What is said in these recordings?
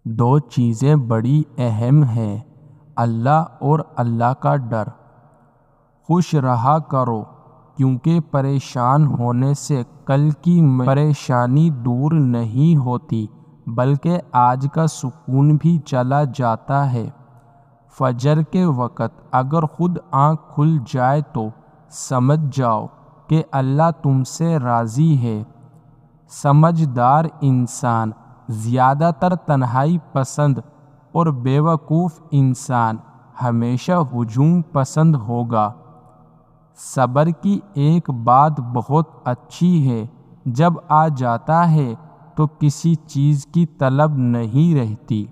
دو چیزیں بڑی اہم ہیں، اللہ اور اللہ کا ڈر۔ خوش رہا کرو کیونکہ پریشان ہونے سے کل کی پریشانی دور نہیں ہوتی بلکہ آج کا سکون بھی چلا جاتا ہے۔ فجر کے وقت اگر خود آنکھ کھل جائے تو سمجھ جاؤ کہ اللہ تم سے راضی ہے۔ سمجھدار انسان زیادہ تر تنہائی پسند اور بیوقوف انسان ہمیشہ ہجوم پسند ہوگا۔ صبر کی ایک بات بہت اچھی ہے، جب آ جاتا ہے تو کسی چیز کی طلب نہیں رہتی۔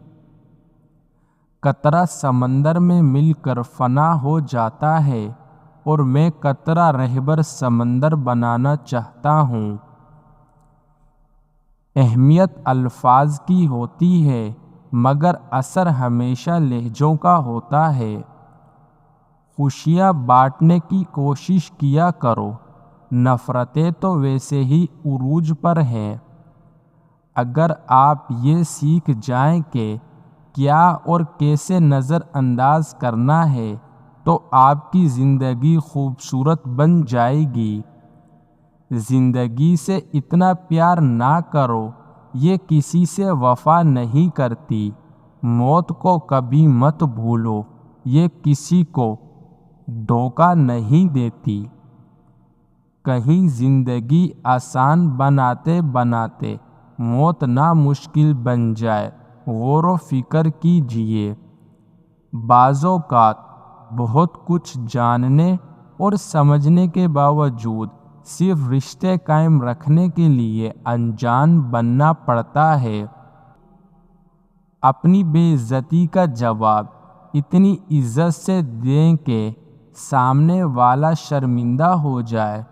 قطرہ سمندر میں مل کر فنا ہو جاتا ہے اور میں قطرہ رہبر سمندر بنانا چاہتا ہوں۔ اہمیت الفاظ کی ہوتی ہے مگر اثر ہمیشہ لہجوں کا ہوتا ہے۔ خوشیاں بانٹنے کی کوشش کیا کرو، نفرتیں تو ویسے ہی عروج پر ہیں۔ اگر آپ یہ سیکھ جائیں کہ کیا اور کیسے نظر انداز کرنا ہے تو آپ کی زندگی خوبصورت بن جائے گی۔ زندگی سے اتنا پیار نہ کرو، یہ کسی سے وفا نہیں کرتی۔ موت کو کبھی مت بھولو، یہ کسی کو دھوکہ نہیں دیتی۔ کہیں زندگی آسان بناتے بناتے موت نامشکل بن جائے، غور و فکر کیجیے۔ بعض اوقات بہت کچھ جاننے اور سمجھنے کے باوجود صرف رشتے قائم رکھنے کے لیے انجان بننا پڑتا ہے۔ اپنی بے عزتی کا جواب اتنی عزت سے دیں کہ سامنے والا شرمندہ ہو جائے۔